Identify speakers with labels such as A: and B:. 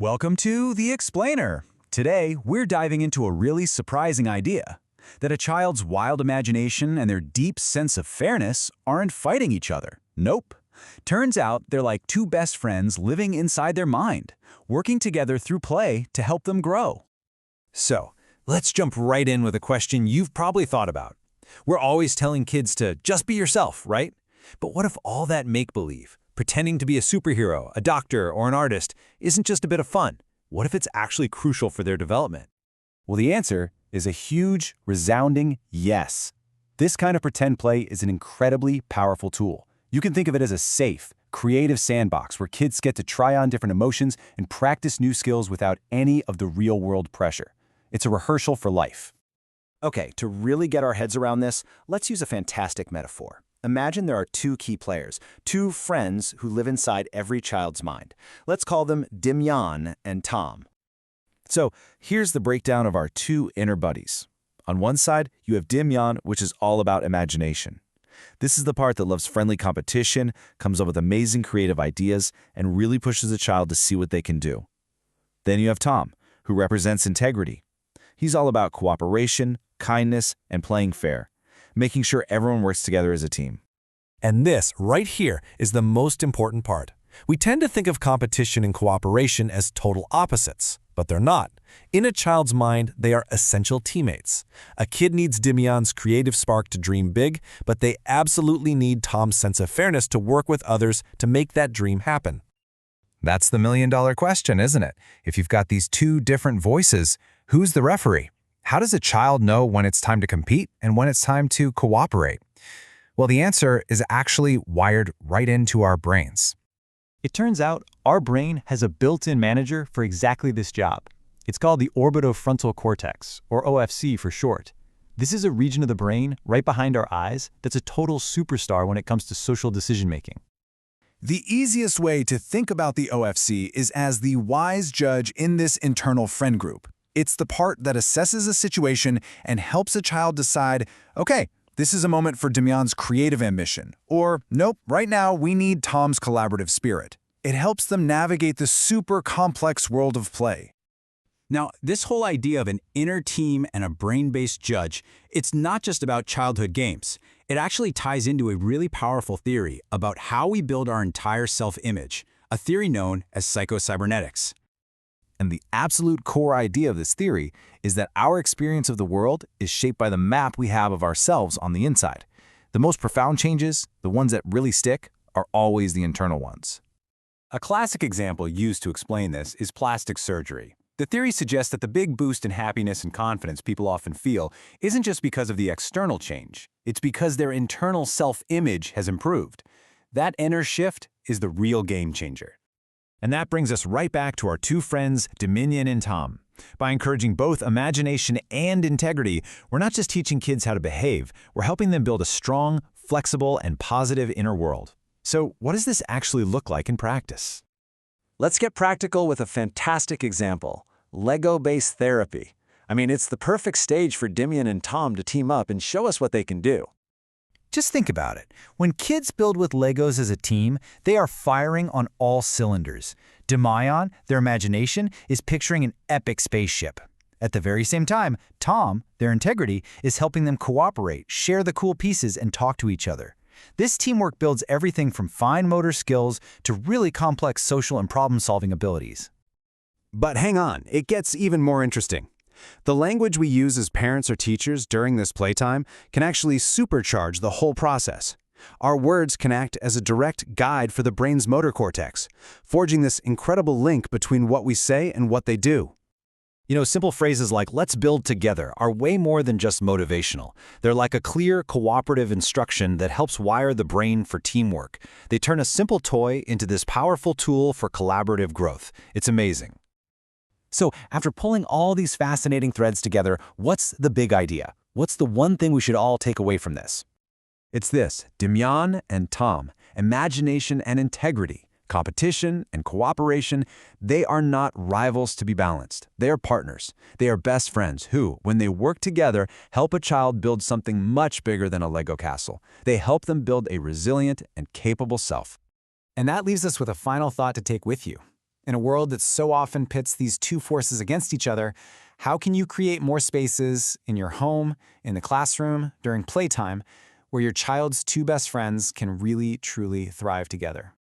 A: Welcome to The Explainer. Today, we're diving into a really surprising idea, that a child's wild imagination and their deep sense of fairness aren't fighting each other. Nope. Turns out they're like two best friends living inside their mind, working together through play to help them grow.
B: So, let's jump right in with a question you've probably thought about. We're always telling kids to just be yourself, right? But what if all that make-believe, pretending to be a superhero, a doctor, or an artist, isn't just a bit of fun? What if it's actually crucial for their development?
A: Well, the answer is a huge, resounding yes. This kind of pretend play is an incredibly powerful tool. You can think of it as a safe, creative sandbox where kids get to try on different emotions and practice new skills without any of the real-world pressure. It's a rehearsal for life.
C: Okay, to really get our heads around this, let's use a fantastic metaphor. Imagine there are two key players, two friends who live inside every child's mind. Let's call them Dimyon and Tom.
A: So here's the breakdown of our two inner buddies. On one side, you have Dimyon, which is all about imagination. This is the part that loves friendly competition, comes up with amazing creative ideas, and really pushes a child to see what they can do. Then you have Tom, who represents integrity. He's all about cooperation, kindness, and playing fair, making sure everyone works together as a team.
B: And this, right here, is the most important part. We tend to think of competition and cooperation as total opposites, but they're not. In a child's mind, they are essential teammates. A kid needs Dimyon's creative spark to dream big, but they absolutely need Tom's sense of fairness to work with others to make that dream happen.
D: That's the million-dollar question, isn't it? If you've got these two different voices, who's the referee? How does a child know when it's time to compete and when it's time to cooperate? Well, the answer is actually wired right into our brains.
E: It turns out our brain has a built-in manager for exactly this job. It's called the orbitofrontal cortex, or OFC for short. This is a region of the brain right behind our eyes that's a total superstar when it comes to social decision-making.
A: The easiest way to think about the OFC is as the wise judge in this internal friend group. It's the part that assesses a situation and helps a child decide, okay, this is a moment for Dimyon's creative ambition, or nope, right now we need Tom's collaborative spirit. It helps them navigate the super complex world of play. Now, this whole idea of an inner team and a brain-based judge, it's not just about childhood games. It actually ties into a really powerful theory about how we build our entire self-image, a theory known as psychocybernetics. And the absolute core idea of this theory is that our experience of the world is shaped by the map we have of ourselves on the inside. The most profound changes, the ones that really stick, are always the internal ones. A classic example used to explain this is plastic surgery. The theory suggests that the big boost in happiness and confidence people often feel isn't just because of the external change. It's because their internal self-image has improved. That inner shift is the real game changer. And that brings us right back to our two friends, Dimyon and Tom. By encouraging both imagination and integrity, we're not just teaching kids how to behave, we're helping them build a strong, flexible, and positive inner world. So what does this actually look like in practice?
C: Let's get practical with a fantastic example, Lego-based therapy. I mean, it's the perfect stage for Dimyon and Tom to team up and show us what they can do.
D: Just think about it. When kids build with Legos as a team, they are firing on all cylinders. Dimyon, their imagination, is picturing an epic spaceship. At the very same time, Tom, their integrity, is helping them cooperate, share the cool pieces, and talk to each other. This teamwork builds everything from fine motor skills to really complex social and problem-solving abilities.
C: But hang on, it gets even more interesting. The language we use as parents or teachers during this playtime can actually supercharge the whole process. Our words can act as a direct guide for the brain's motor cortex, forging this incredible link between what we say and what they do.
B: You know, simple phrases like "let's build together" are way more than just motivational. They're like a clear, cooperative instruction that helps wire the brain for teamwork. They turn a simple toy into this powerful tool for collaborative growth. It's amazing.
A: So, after pulling all these fascinating threads together, what's the big idea? What's the one thing we should all take away from this? It's this: Dimyon and Tom, imagination and integrity, competition and cooperation, they are not rivals to be balanced. They are partners. They are best friends who, when they work together, help a child build something much bigger than a Lego castle. They help them build a resilient and capable self. And that leaves us with a final thought to take with you.
D: In a world that so often pits these two forces against each other, how can you create more spaces in your home, in the classroom, during playtime, where your child's two best friends can really, truly thrive together?